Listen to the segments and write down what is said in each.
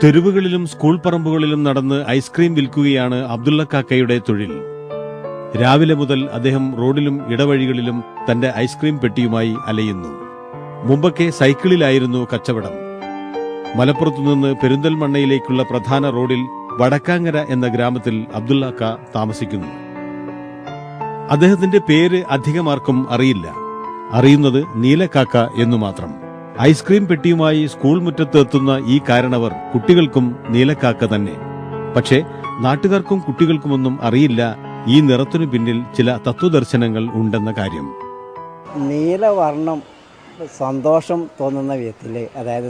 തെരുവുകളിലും school പറമ്പുകളിലും നടന്ന് ice cream വിൽക്കുകയാണ് Abdulla കാക്കയുടെ തൊഴിൽ. രാവിലെ മുതൽ അദ്ദേഹം റോഡിലും ഇടവഴികളിലും തന്റെ ഐസ്ക്രീം പെട്ടിയുമായി അലയുന്നു. മുമ്പൊക്കെ സൈക്കിളിലായിരുന്നു കച്ചവടം. മലപ്പുറത്തുനിന്ന് പെരിന്തൽമണ്ണയിലേക്കുള്ള പ്രധാന റോഡിൽ വടക്കാങ്ങര എന്ന ഗ്രാമത്തിൽ അബ്ദുള്ള താമസിക്കുന്നു. അദ്ദേഹത്തിന്റെ പേര് അധികമാർക്കും അറിയില്ല. അറിയുന്നത് നീലക്കാക്ക എന്നു മാത്രം. ഐസ്ക്രീം പെട്ടിയുമായി സ്കൂൾ മുറ്റത്ത് എത്തുന്ന ഈ കാരണവർ കുട്ടികൾക്കും നീലക്കാക്ക തന്നെ. പക്ഷേ നാട്ടുകാർക്കും കുട്ടികൾക്കുമൊന്നും അറിയില്ല ഈ നിറത്തിനു പിന്നിൽ ചില തത്വദർശനങ്ങൾ ഉണ്ടെന്ന കാര്യം. നീലവർണ്ണം സന്തോഷം തോന്നുന്ന വിധത്തിൽ, അതായത്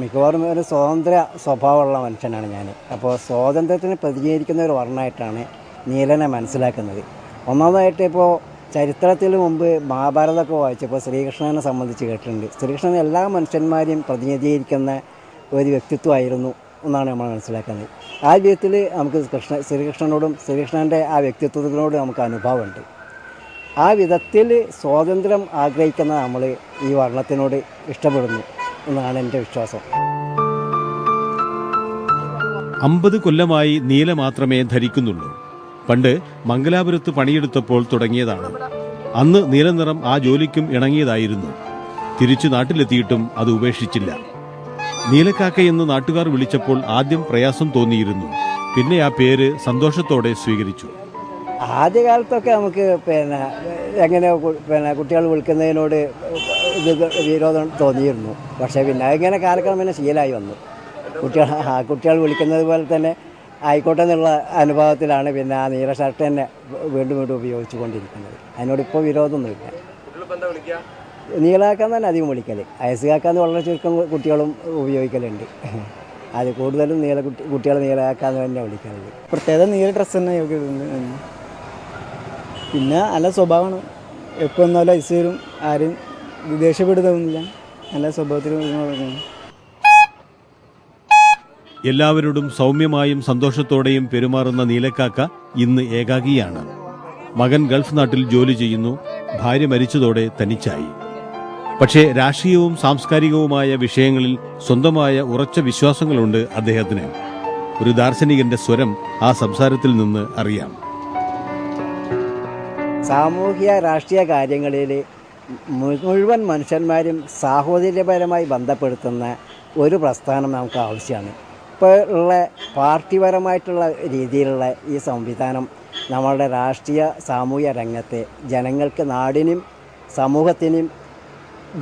മിക്കവാറും ഒരു സ്വതന്ത്ര സ്വഭാവമുള്ള മനുഷ്യനാണ് ഞാൻ. അപ്പോൾ സ്വാതന്ത്ര്യത്തിന് പ്രതികരിക്കുന്ന ഒരു വർണ്ണമായിട്ടാണ് നീലനെ മനസ്സിലാക്കുന്നത്. ഒന്നാമതായിട്ട് ഇപ്പോൾ ചരിത്രത്തിൽ മുമ്പ് മഹാഭാരതമൊക്കെ വായിച്ചപ്പോൾ ശ്രീകൃഷ്ണനെ സംബന്ധിച്ച് കേട്ടിട്ടുണ്ട്. ശ്രീകൃഷ്ണൻ എല്ലാ മനുഷ്യന്മാരെയും പ്രതിനിധീകരിക്കുന്ന ഒരു വ്യക്തിത്വമായിരുന്നു എന്നാണ് നമ്മൾ മനസ്സിലാക്കുന്നത്. ആ വിധത്തിൽ നമുക്ക് ശ്രീകൃഷ്ണനോടും ശ്രീകൃഷ്ണൻ്റെ ആ വ്യക്തിത്വത്തിനോടും നമുക്ക് അനുഭവമുണ്ട്. ആ വിധത്തിൽ സ്വാതന്ത്ര്യം ആഗ്രഹിക്കുന്ന നമ്മൾ ഈ വർണ്ണത്തിനോട് ഇഷ്ടപ്പെടുന്നു എന്നാണ് എൻ്റെ വിശ്വാസം. 50 കൊല്ലമായി നീല മാത്രമേ ധരിക്കുന്നുള്ളൂ. പണ്ട് മംഗലാപുരത്ത് പണിയെടുത്തപ്പോൾ തുടങ്ങിയതാണ്. അന്ന് നീലനിറം ആ ജോലിക്കും ഇണങ്ങിയതായിരുന്നു. തിരിച്ചു നാട്ടിലെത്തിയിട്ടും അത് ഉപേക്ഷിച്ചില്ല. നീലക്കാക്കയെന്ന് നാട്ടുകാർ വിളിച്ചപ്പോൾ ആദ്യം പ്രയാസം തോന്നിയിരുന്നു. പിന്നെ ആ പേര് സന്തോഷത്തോടെ സ്വീകരിച്ചു. ആദ്യകാലത്തൊക്കെ നമുക്ക് എങ്ങനെ കുട്ടികൾ വിളിക്കുന്നതിനോട് വിരോധം തോന്നിയിരുന്നു. പക്ഷേ പിന്നെ അതിങ്ങനെ കാലക്രമേണ ശീലമായി വന്നു. കുട്ടികൾ വിളിക്കുന്നത് പോലെ തന്നെ ആയിക്കോട്ടെ എന്നുള്ള അനുഭവത്തിലാണ് പിന്നെ ആ നീല ഷർട്ട് തന്നെ വീണ്ടും വീണ്ടും ഉപയോഗിച്ചു കൊണ്ടിരിക്കുന്നത്. അതിനോടിപ്പോൾ വിരോധമൊന്നുമില്ല. നീലാക്കാൻ തന്നെ അധികം വിളിക്കൽ. അയസുകാക്കാന്ന് വളരെ ചുരുക്കം കുട്ടികളും ഉപയോഗിക്കലുണ്ട്. അത് കൂടുതലും കുട്ടികൾ നീലാക്കാന്ന് തന്നെ വിളിക്കലുണ്ട്. പ്രത്യേക നീല ഡ്രസ്സ് തന്നെ പിന്നെ നല്ല സ്വഭാവമാണ്. എപ്പോൾ വന്നാലും ഐസ് വരും. ആരും ദേഷ്യപ്പെടുത്തൊന്നുമില്ല. നല്ല സ്വഭാവത്തിൽ എല്ലാവരോടും സൗമ്യമായും സന്തോഷത്തോടെയും പെരുമാറുന്ന നീലക്കാക്ക ഇന്ന് ഏകാകിയാണ്. മകൻ ഗൾഫ് നാട്ടിൽ ജോലി ചെയ്യുന്നു. ഭാര്യ മരിച്ചതോടെ തനിച്ചായി. പക്ഷേ രാഷ്ട്രീയവും സാംസ്കാരികവുമായ വിഷയങ്ങളിൽ സ്വന്തമായ ഉറച്ച വിശ്വാസങ്ങളുണ്ട് അദ്ദേഹത്തിന്. ഒരു ദാർശനികന്റെ സ്വരം ആ സംസാരത്തിൽ നിന്ന് അറിയാം. സാമൂഹ്യ രാഷ്ട്രീയ കാര്യങ്ങളിൽ മുഴുവൻ മനുഷ്യന്മാരും സാഹോദര്യപരമായി ബന്ധപ്പെടുത്തുന്ന ഒരു പ്രസ്ഥാനം നമുക്ക് ആവശ്യമാണ്. ഇപ്പോൾ ഉള്ള പാർട്ടിപരമായിട്ടുള്ള രീതിയിലുള്ള ഈ സംവിധാനം നമ്മളുടെ രാഷ്ട്രീയ സാമൂഹ്യ രംഗത്തെ ജനങ്ങൾക്ക്, നാടിനും സമൂഹത്തിനും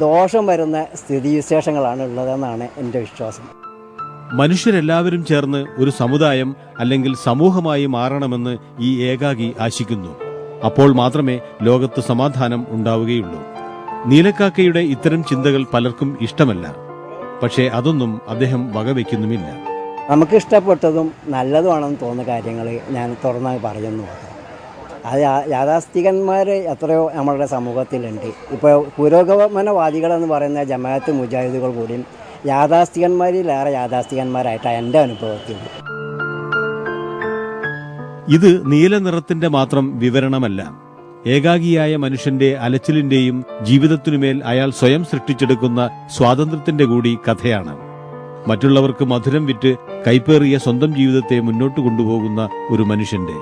ദോഷം വരുന്ന സ്ഥിതിവിശേഷങ്ങളാണ് ഉള്ളതെന്നാണ് എൻ്റെ വിശ്വാസം. മനുഷ്യരെല്ലാവരും ചേർന്ന് ഒരു സമുദായം അല്ലെങ്കിൽ സമൂഹമായി മാറണമെന്ന് ഈ ഏകാകി ആശിക്കുന്നു. അപ്പോൾ മാത്രമേ ലോകത്ത് സമാധാനം ഉണ്ടാവുകയുള്ളൂ. നീലക്കാക്കയുടെ ഇത്തരം ചിന്തകൾ പലർക്കും ഇഷ്ടമല്ല. പക്ഷേ അതൊന്നും അദ്ദേഹം വകവയ്ക്കുന്നുമില്ല. നമുക്കിഷ്ടപ്പെട്ടതും നല്ലതുമാണെന്ന് തോന്നുന്ന കാര്യങ്ങൾ ഞാൻ തുറന്നായി പറയുന്നു. അത് യാഥാസ്ഥികന്മാർ എത്രയോ നമ്മളുടെ സമൂഹത്തിലുണ്ട്. ഇപ്പോൾ പുരോഗമനവാദികളെന്ന് പറയുന്ന ജമാഅത്ത് മുജാഹിദുകൾ കൂടിയും യാഥാസ്ഥികന്മാരിലേറെ യാഥാസ്ഥികന്മാരായിട്ടാണ് എൻ്റെ അനുഭവത്തിൽ. ഇത് നീല നിറത്തിന്റെ മാത്രം വിവരണമല്ല. ഏകാഗിയായ മനുഷ്യന്റെ അലച്ചിലിന്റെയും ജീവിതത്തിനുമേൽ അയാൾ സ്വയം സൃഷ്ടിച്ചെടുക്കുന്ന സ്വാതന്ത്ര്യത്തിന്റെ കൂടി കഥയാണ്. മറ്റുള്ളവർക്ക് മധുരം വിറ്റ് കൈപ്പേറിയ സ്വന്തം ജീവിതത്തെ മുന്നോട്ട് കൊണ്ടുപോകുന്ന ഒരു മനുഷ്യന്റെ.